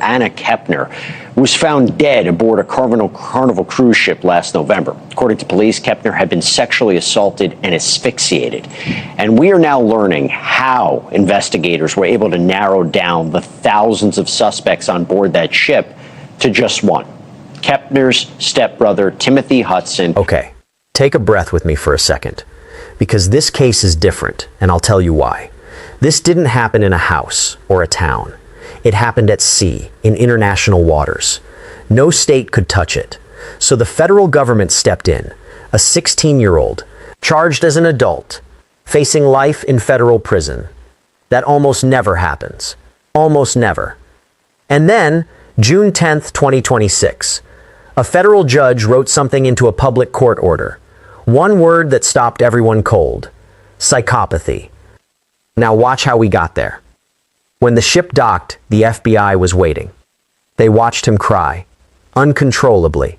Anna Kepner was found dead aboard a Carnival cruise ship last November. According to police, Kepner had been sexually assaulted and asphyxiated. And we are now learning how investigators were able to narrow down the thousands of suspects on board that ship to just one: Kepner's stepbrother, Timothy Hudson. Okay, take a breath with me for a second, because this case is different, and I'll tell you why. This didn't happen in a house or a town. It happened at sea, in international waters. No state could touch it. So the federal government stepped in, a 16-year-old, charged as an adult, facing life in federal prison. That almost never happens. Almost never. And then, June 10th, 2026, a federal judge wrote something into a public court order. One word that stopped everyone cold: psychopathy. Now watch how we got there. When the ship docked, the FBI was waiting. They watched him cry, uncontrollably.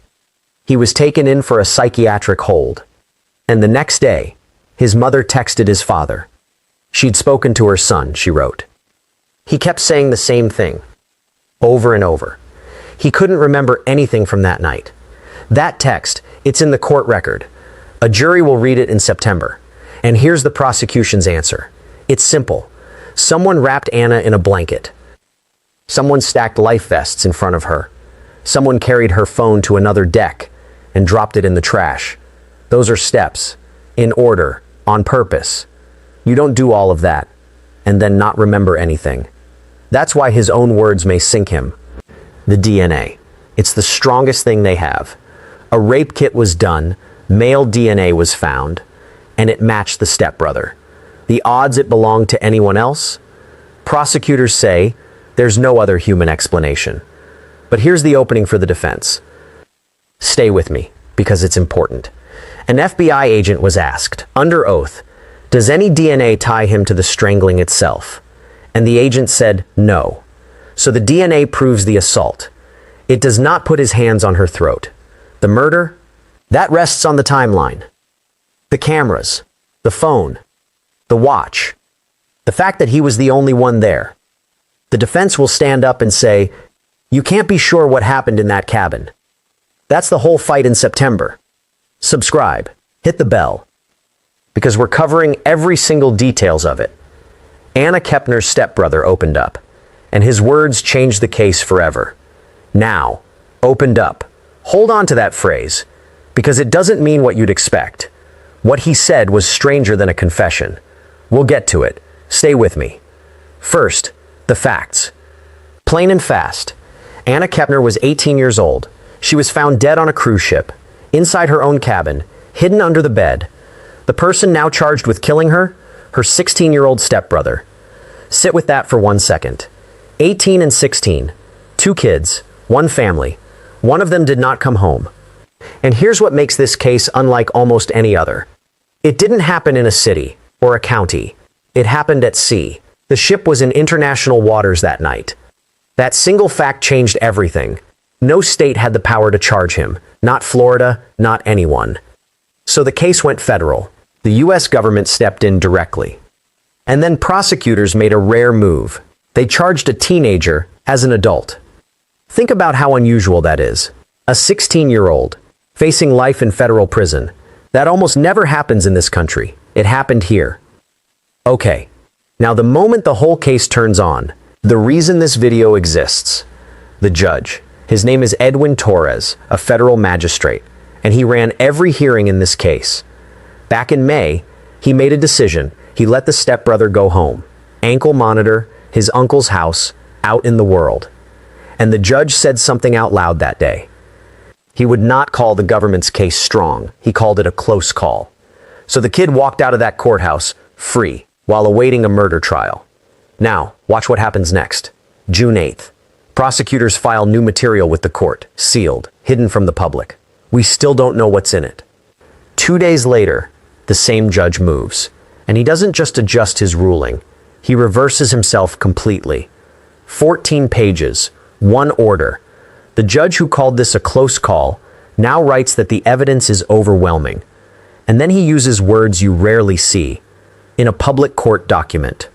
He was taken in for a psychiatric hold. And the next day, his mother texted his father. She'd spoken to her son, she wrote. He kept saying the same thing, over and over. He couldn't remember anything from that night. That text, it's in the court record. A jury will read it in September. And here's the prosecution's answer. It's simple. Someone wrapped Anna in a blanket. Someone stacked life vests in front of her. Someone carried her phone to another deck and dropped it in the trash. Those are steps, in order, on purpose. You don't do all of that and then not remember anything. That's why his own words may sink him. The DNA. It's the strongest thing they have. A rape kit was done, male DNA was found, and it matched the stepbrother. The odds it belonged to anyone else? Prosecutors say there's no other human explanation. But here's the opening for the defense. Stay with me, because it's important. An FBI agent was asked, under oath, does any DNA tie him to the strangling itself? And the agent said no. So the DNA proves the assault. It does not put his hands on her throat. The murder? That rests on the timeline. The cameras, the phone, the watch, the fact that he was the only one there. The defense will stand up and say, you can't be sure what happened in that cabin. That's the whole fight in September. Subscribe, hit the bell, because we're covering every single details of it. Anna Kepner's stepbrother opened up, and his words changed the case forever. Now, opened up. Hold on to that phrase, because it doesn't mean what you'd expect. What he said was stranger than a confession. We'll get to it. Stay with me. First, the facts. Plain and fast. Anna Kepner was 18 years old. She was found dead on a cruise ship, inside her own cabin, hidden under the bed. The person now charged with killing her 16-year-old stepbrother. Sit with that for 1 second. 18 and 16. 2 kids, 1 family. One of them did not come home. And here's what makes this case unlike almost any other. It didn't happen in a city or a county. It happened at sea. The ship was in international waters that night. That single fact changed everything. No state had the power to charge him. Not Florida, not anyone. So the case went federal. The U.S. government stepped in directly. And then prosecutors made a rare move. They charged a teenager as an adult. Think about how unusual that is. A 16-year-old facing life in federal prison. That almost never happens in this country. It happened here. Okay, now the moment the whole case turns on, the reason this video exists, the judge, his name is Edwin Torres, a federal magistrate, and he ran every hearing in this case. Back in May, he made a decision. He let the stepbrother go home, ankle monitor, his uncle's house, out in the world. And the judge said something out loud that day. He would not call the government's case strong. He called it a close call. So the kid walked out of that courthouse free while awaiting a murder trial. Now, watch what happens next. June 8th. Prosecutors file new material with the court, sealed, hidden from the public. We still don't know what's in it. 2 days later, the same judge moves. And he doesn't just adjust his ruling. He reverses himself completely. 14 pages, 1 order. The judge who called this a close call now writes that the evidence is overwhelming. And then he uses words you rarely see in a public court document.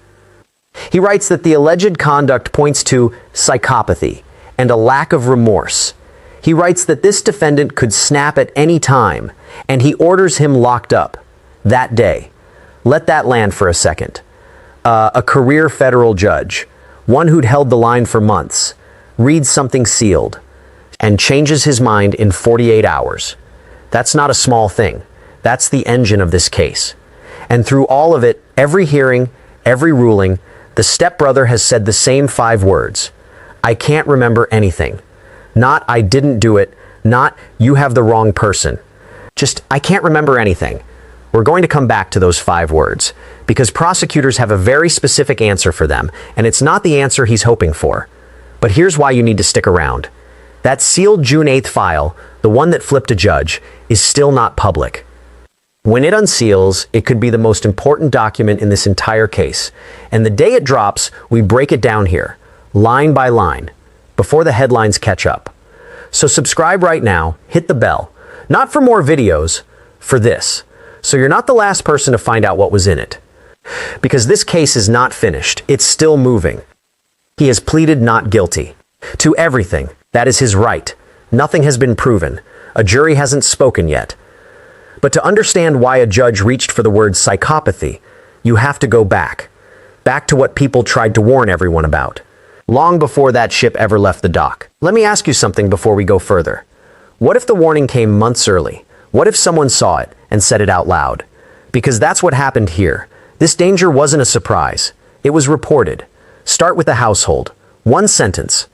He writes that the alleged conduct points to psychopathy, and a lack of remorse. He writes that this defendant could snap at any time, and he orders him locked up that day. Let that land for a second. A career federal judge, one who'd held the line for months, reads something sealed and changes his mind in 48 hours. That's not a small thing. That's the engine of this case. And through all of it, every hearing, every ruling, the stepbrother has said the same 5 words. I can't remember anything. Not, I didn't do it. Not, you have the wrong person. Just, I can't remember anything. We're going to come back to those 5 words, because prosecutors have a very specific answer for them, and it's not the answer he's hoping for. But here's why you need to stick around. That sealed June 8th file, the one that flipped a judge, is still not public. When it unseals, it could be the most important document in this entire case. And the day it drops, we break it down here, line by line, before the headlines catch up. So subscribe right now, hit the bell. Not for more videos, for this. So you're not the last person to find out what was in it. Because this case is not finished, it's still moving. He has pleaded not guilty. To everything. That is his right. Nothing has been proven. A jury hasn't spoken yet. But to understand why a judge reached for the word psychopathy, you have to go back. Back to what people tried to warn everyone about. Long before that ship ever left the dock. Let me ask you something before we go further. What if the warning came months early? What if someone saw it and said it out loud? Because that's what happened here. This danger wasn't a surprise. It was reported. Start with the household. 1 sentence.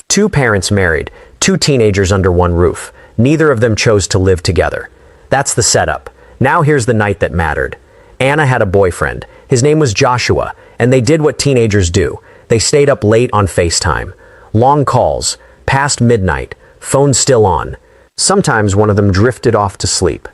2 parents married, 2 teenagers under one roof. Neither of them chose to live together. That's the setup. Now here's the night that mattered. Anna had a boyfriend. His name was Joshua, and they did what teenagers do. They stayed up late on FaceTime. Long calls, past midnight, phone still on. Sometimes one of them drifted off to sleep.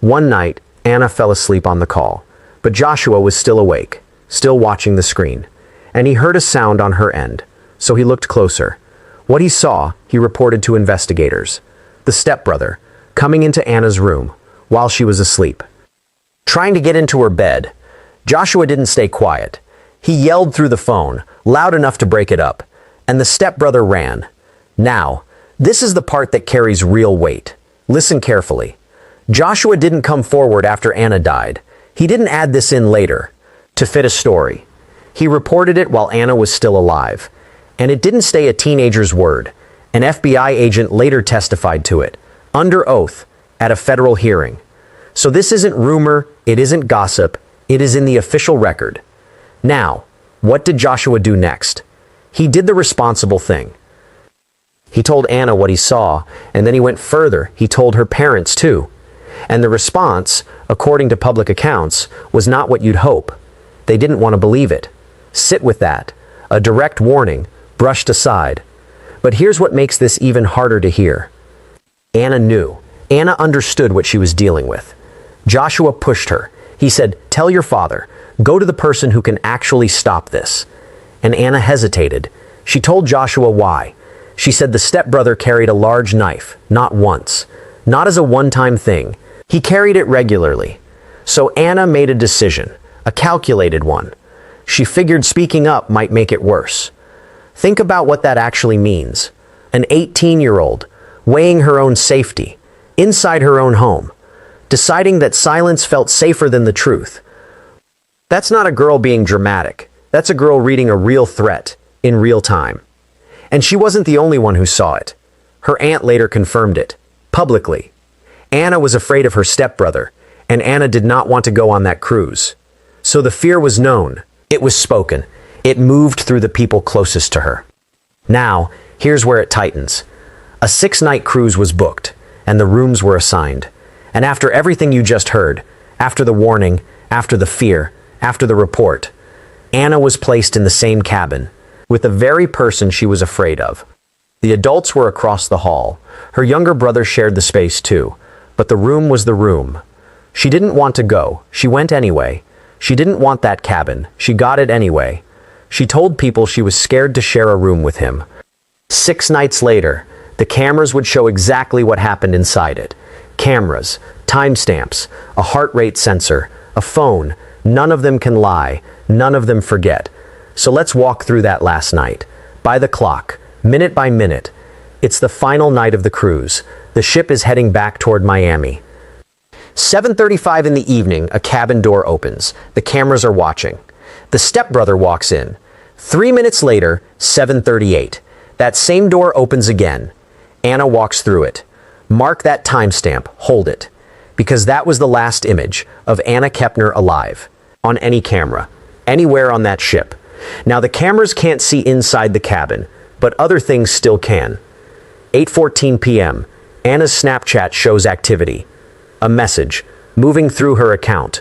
One night, Anna fell asleep on the call, but Joshua was still awake, still watching the screen, and he heard a sound on her end, so he looked closer. What he saw, he reported to investigators. The stepbrother, coming into Anna's room while she was asleep. Trying to get into her bed, Joshua didn't stay quiet. He yelled through the phone, loud enough to break it up, and the stepbrother ran. Now, this is the part that carries real weight. Listen carefully. Joshua didn't come forward after Anna died. He didn't add this in later to fit a story. He reported it while Anna was still alive. And it didn't stay a teenager's word. An FBI agent later testified to it, under oath, at a federal hearing. So this isn't rumor, it isn't gossip, it is in the official record. Now, what did Joshua do next? He did the responsible thing. He told Anna what he saw, and then he went further. He told her parents too. And the response, according to public accounts, was not what you'd hope. They didn't want to believe it. Sit with that. A direct warning, brushed aside. But here's what makes this even harder to hear. Anna knew. Anna understood what she was dealing with. Joshua pushed her. He said, "Tell your father. Go to the person who can actually stop this." And Anna hesitated. She told Joshua why. She said the stepbrother carried a large knife, not once, not as a one-time thing. He carried it regularly. So Anna made a decision, a calculated one. She figured speaking up might make it worse. Think about what that actually means. An 18-year-old, weighing her own safety, inside her own home, deciding that silence felt safer than the truth. That's not a girl being dramatic. That's a girl reading a real threat in real time. And she wasn't the only one who saw it. Her aunt later confirmed it, publicly. Anna was afraid of her stepbrother, and Anna did not want to go on that cruise. So the fear was known. It was spoken. It moved through the people closest to her. Now, here's where it tightens. A 6-night cruise was booked, and the rooms were assigned. And after everything you just heard, after the warning, after the fear, after the report, Anna was placed in the same cabin, with the very person she was afraid of. The adults were across the hall. Her younger brother shared the space too, but the room was the room. She didn't want to go. She went anyway. She didn't want that cabin. She got it anyway. She told people she was scared to share a room with him. 6 nights later, the cameras would show exactly what happened inside it. Cameras, timestamps, a heart rate sensor, a phone. None of them can lie. None of them forget. So let's walk through that last night. By the clock, minute by minute. It's the final night of the cruise. The ship is heading back toward Miami. 7:35 in the evening, a cabin door opens. The cameras are watching. The stepbrother walks in. 3 minutes later, 7:38. That same door opens again. Anna walks through it. Mark that timestamp, hold it. Because that was the last image of Anna Kepner alive, on any camera, anywhere on that ship. Now the cameras can't see inside the cabin, but other things still can. 8:14 p.m., Anna's Snapchat shows activity. A message, moving through her account.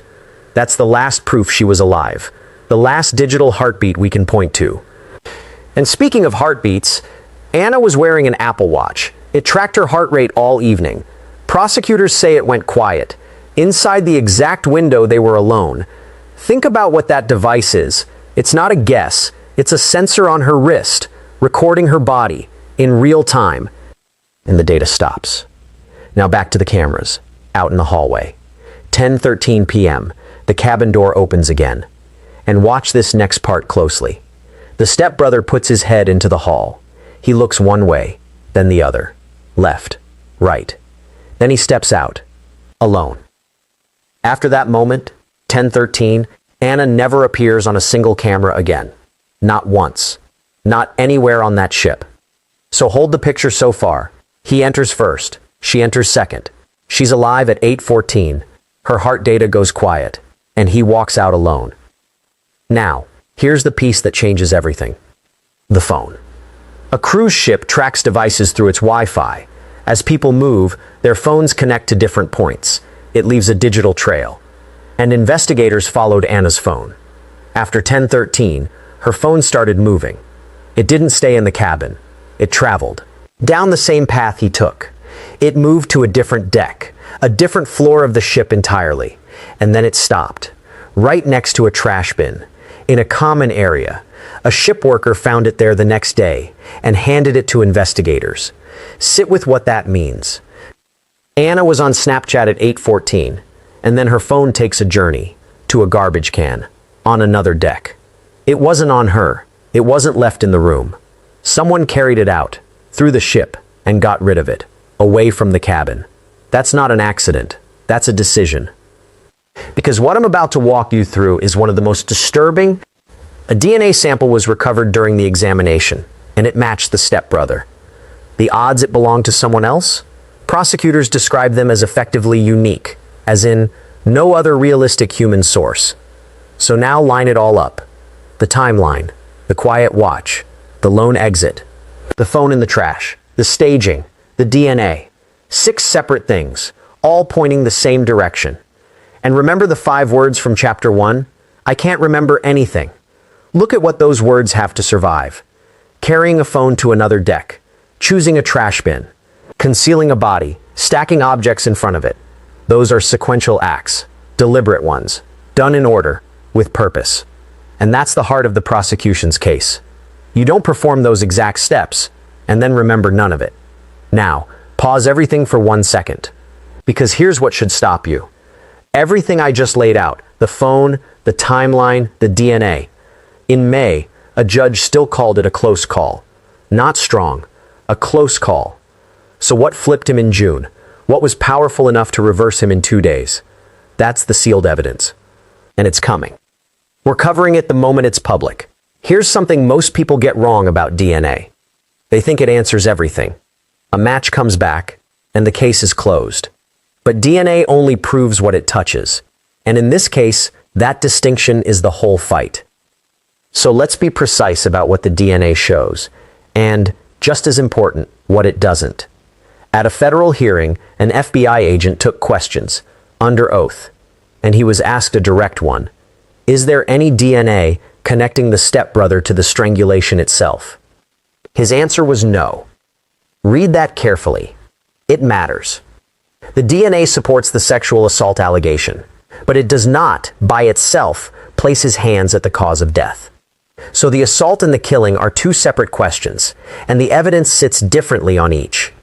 That's the last proof she was alive. The last digital heartbeat we can point to. And speaking of heartbeats, Anna was wearing an Apple Watch. It tracked her heart rate all evening. Prosecutors say it went quiet. Inside the exact window they were alone. Think about what that device is. It's not a guess. It's a sensor on her wrist, recording her body in real time. And the data stops. Now back to the cameras, out in the hallway. 10:13 p.m., the cabin door opens again. And watch this next part closely. The stepbrother puts his head into the hall. He looks one way, then the other. Left, right. Then he steps out, alone. After that moment, 10:13, Anna never appears on a single camera again. Not once. Not anywhere on that ship. So hold the picture so far. He enters first. She enters second. She's alive at 8:14. Her heart data goes quiet. And he walks out alone. Now, here's the piece that changes everything. The phone. A cruise ship tracks devices through its Wi-Fi. As people move, their phones connect to different points. It leaves a digital trail. And investigators followed Anna's phone. After 10:13, her phone started moving. It didn't stay in the cabin. It traveled. Down the same path he took. It moved to a different deck, a different floor of the ship entirely. And then it stopped, right next to a trash bin, in a common area. A ship worker found it there the next day and handed it to investigators. Sit with what that means. Anna was on Snapchat at 8:14, and then her phone takes a journey to a garbage can on another deck. It wasn't on her. It wasn't left in the room. Someone carried it out, through the ship, and got rid of it, away from the cabin. That's not an accident. That's a decision. Because what I'm about to walk you through is one of the most disturbing. A DNA sample was recovered during the examination, and it matched the stepbrother. The odds it belonged to someone else? Prosecutors describe them as effectively unique, as in no other realistic human source. So now line it all up. The timeline, the quiet watch, the lone exit, the phone in the trash, the staging, the DNA. 6 separate things, all pointing the same direction. And remember the 5 words from chapter 1? I can't remember anything. Look at what those words have to survive. Carrying a phone to another deck, choosing a trash bin, concealing a body, stacking objects in front of it. Those are sequential acts, deliberate ones, done in order, with purpose. And that's the heart of the prosecution's case. You don't perform those exact steps, and then remember none of it. Now, pause everything for 1 second. Because here's what should stop you. Everything I just laid out, the phone, the timeline, the DNA. In May, a judge still called it a close call. Not strong, a close call. So what flipped him in June? What was powerful enough to reverse him in 2 days? That's the sealed evidence. And it's coming. We're covering it the moment it's public. Here's something most people get wrong about DNA. They think it answers everything. A match comes back, and the case is closed. But DNA only proves what it touches. And in this case, that distinction is the whole fight. So let's be precise about what the DNA shows, and, just as important, what it doesn't. At a federal hearing, an FBI agent took questions, under oath, and he was asked a direct one. Is there any DNA connecting the stepbrother to the strangulation itself? His answer was no. Read that carefully. It matters. The DNA supports the sexual assault allegation, but it does not, by itself, place his hands at the cause of death. So the assault and the killing are 2 separate questions, and the evidence sits differently on each.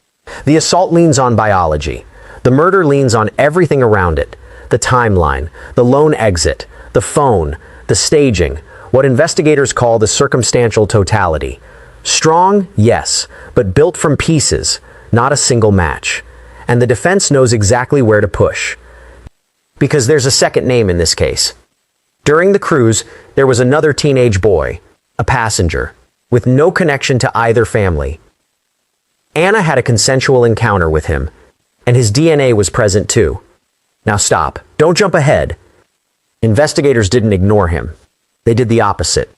The assault leans on biology. The murder leans on everything around it. The timeline, the lone exit, the phone, the staging, what investigators call the circumstantial totality. Strong, yes, but built from pieces, not a single match. And the defense knows exactly where to push. Because there's a second name in this case. During the cruise, there was another teenage boy, a passenger, with no connection to either family. Anna had a consensual encounter with him, and his DNA was present too. Now stop. Don't jump ahead. Investigators didn't ignore him. They did the opposite.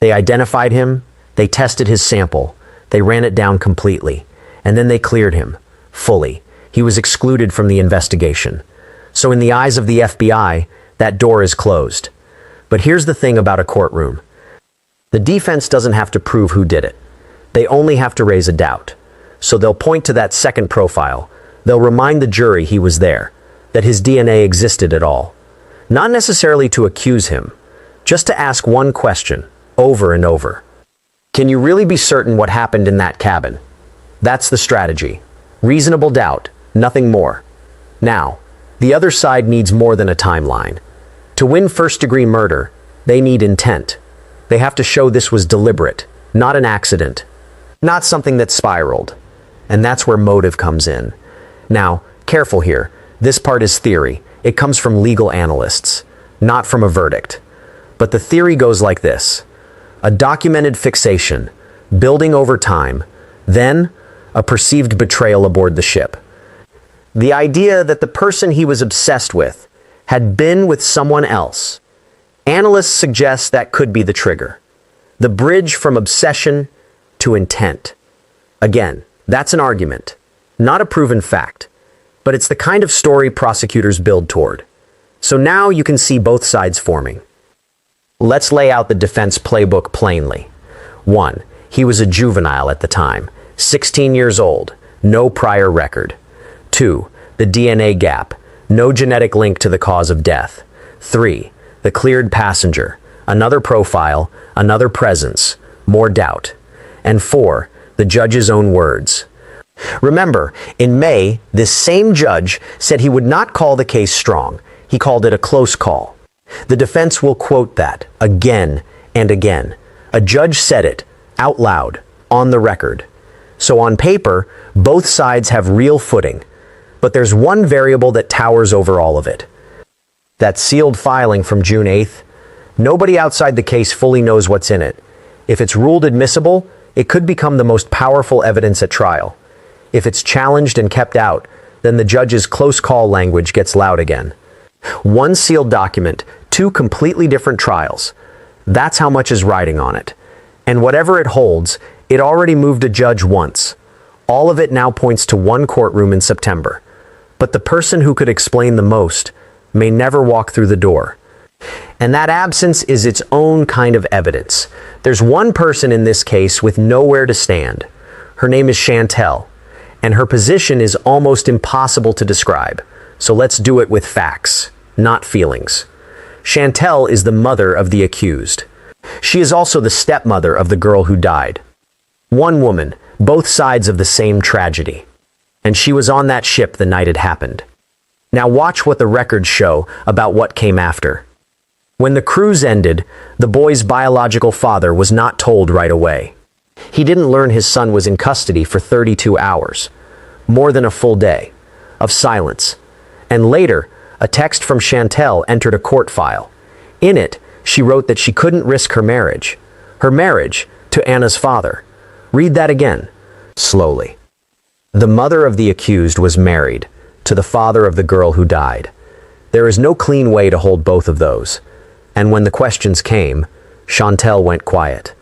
They identified him, they tested his sample, they ran it down completely, and then they cleared him, fully. He was excluded from the investigation. So in the eyes of the FBI, that door is closed. But here's the thing about a courtroom. The defense doesn't have to prove who did it. They only have to raise a doubt. So they'll point to that second profile. They'll remind the jury he was there, that his DNA existed at all. Not necessarily to accuse him, just to ask one question, over and over. Can you really be certain what happened in that cabin? That's the strategy. Reasonable doubt, nothing more. Now, the other side needs more than a timeline. To win first-degree murder, they need intent. They have to show this was deliberate, not an accident, not something that spiraled. And that's where motive comes in. Now, careful here. This part is theory. It comes from legal analysts, not from a verdict. But the theory goes like this. A documented fixation, building over time, then a perceived betrayal aboard the ship. The idea that the person he was obsessed with had been with someone else. Analysts suggest that could be the trigger. The bridge from obsession to intent. Again, that's an argument, not a proven fact, but it's the kind of story prosecutors build toward. So now you can see both sides forming. Let's lay out the defense playbook plainly. 1. He was a juvenile at the time, 16 years old, no prior record. 2. The DNA gap, no genetic link to the cause of death. 3. The cleared passenger, another profile, another presence, more doubt. And 4. The judge's own words. Remember, in May, this same judge said he would not call the case strong. He called it a close call. The defense will quote that again and again. A judge said it, out loud, on the record. So on paper, both sides have real footing. But there's one variable that towers over all of it. That sealed filing from June 8th. Nobody outside the case fully knows what's in it. If it's ruled admissible, it could become the most powerful evidence at trial. If it's challenged and kept out, then the judge's close call language gets loud again. One sealed document, two completely different trials. That's how much is riding on it. And whatever it holds, it already moved a judge once. All of it now points to one courtroom in September. But the person who could explain the most may never walk through the door. And that absence is its own kind of evidence. There's one person in this case with nowhere to stand. Her name is Chantel, and her position is almost impossible to describe. So let's do it with facts, not feelings. Chantel is the mother of the accused. She is also the stepmother of the girl who died. One woman, both sides of the same tragedy. And she was on that ship the night it happened. Now watch what the records show about what came after. When the cruise ended, the boy's biological father was not told right away. He didn't learn his son was in custody for 32 hours, more than a full day, of silence. And later, a text from Chantel entered a court file. In it, she wrote that she couldn't risk her marriage to Anna's father. Read that again, slowly. The mother of the accused was married to the father of the girl who died. There is no clean way to hold both of those. And when the questions came, Chantel went quiet.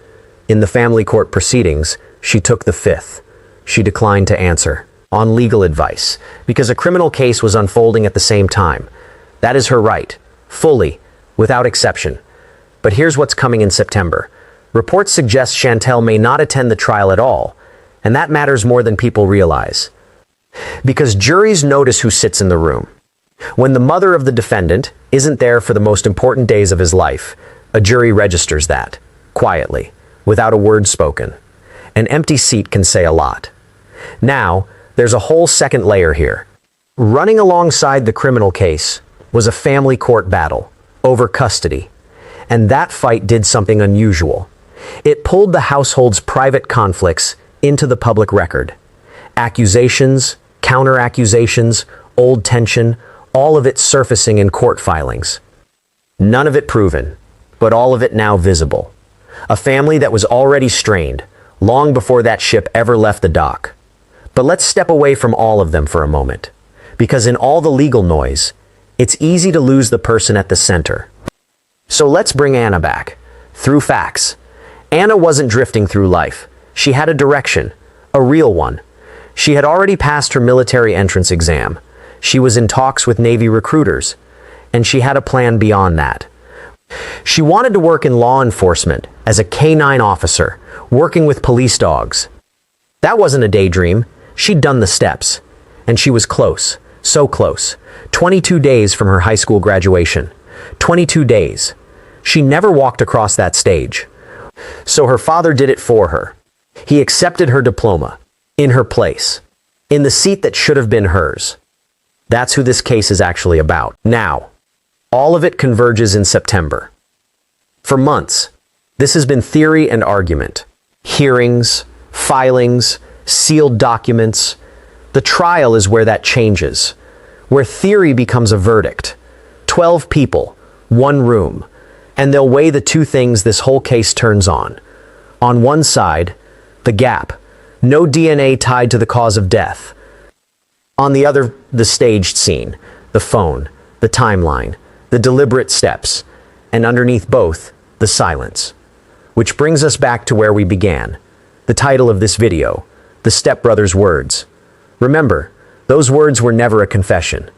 In the family court proceedings, she took the fifth. She declined to answer, on legal advice, because a criminal case was unfolding at the same time. That is her right, fully, without exception. But here's what's coming in September. Reports suggest Chantel may not attend the trial at all, and that matters more than people realize. Because juries notice who sits in the room. When the mother of the defendant isn't there for the most important days of his life, a jury registers that, quietly, without a word spoken. An empty seat can say a lot. Now, there's a whole second layer here. Running alongside the criminal case was a family court battle over custody. And that fight did something unusual. It pulled the household's private conflicts into the public record. Accusations, counter-accusations, old tension, all of it surfacing in court filings. None of it proven, but all of it now visible. A family that was already strained, long before that ship ever left the dock. But let's step away from all of them for a moment, because in all the legal noise, it's easy to lose the person at the center. So let's bring Anna back, through facts. Anna wasn't drifting through life. She had a direction, a real one. She had already passed her military entrance exam. She was in talks with Navy recruiters, and she had a plan beyond that. She wanted to work in law enforcement as a K-9 officer, working with police dogs. That wasn't a daydream. She'd done the steps, and she was close, so close. 22 days from her high school graduation. 22 days. She never walked across that stage. So her father did it for her. He accepted her diploma, in her place, in the seat that should have been hers. That's who this case is actually about. Now, all of it converges in September. For months, this has been theory and argument. Hearings, filings, sealed documents. The trial is where that changes, where theory becomes a verdict. 12 people, one room, and they'll weigh the two things this whole case turns on. On one side, the gap, no DNA tied to the cause of death. On the other, the staged scene, the phone, the timeline, the deliberate steps, and underneath both, the silence. Which brings us back to where we began. The title of this video, The Stepbrother's Words. Remember, those words were never a confession.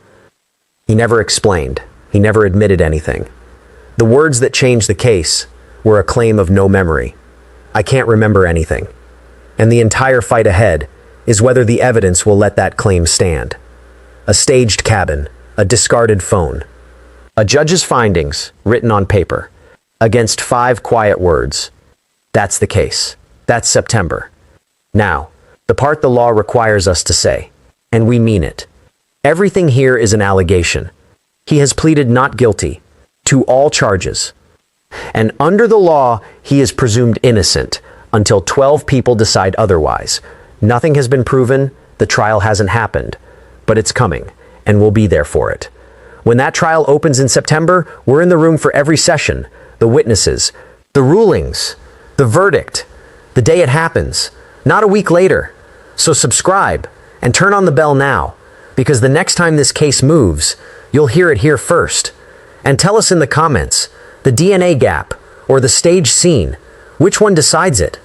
He never explained. He never admitted anything. The words that changed the case were a claim of no memory. I can't remember anything. And the entire fight ahead is whether the evidence will let that claim stand. A staged cabin, a discarded phone, a judge's findings, written on paper, against 5 quiet words. That's the case. That's September. Now, the part the law requires us to say, and we mean it. Everything here is an allegation. He has pleaded not guilty to all charges. And under the law, he is presumed innocent until 12 people decide otherwise. Nothing has been proven, the trial hasn't happened, but it's coming, and we'll be there for it. When that trial opens in September, we're in the room for every session, the witnesses, the rulings, the verdict, the day it happens, not a week later. So subscribe and turn on the bell now, because the next time this case moves, you'll hear it here first. And tell us in the comments, the DNA gap or the staged scene, which one decides it?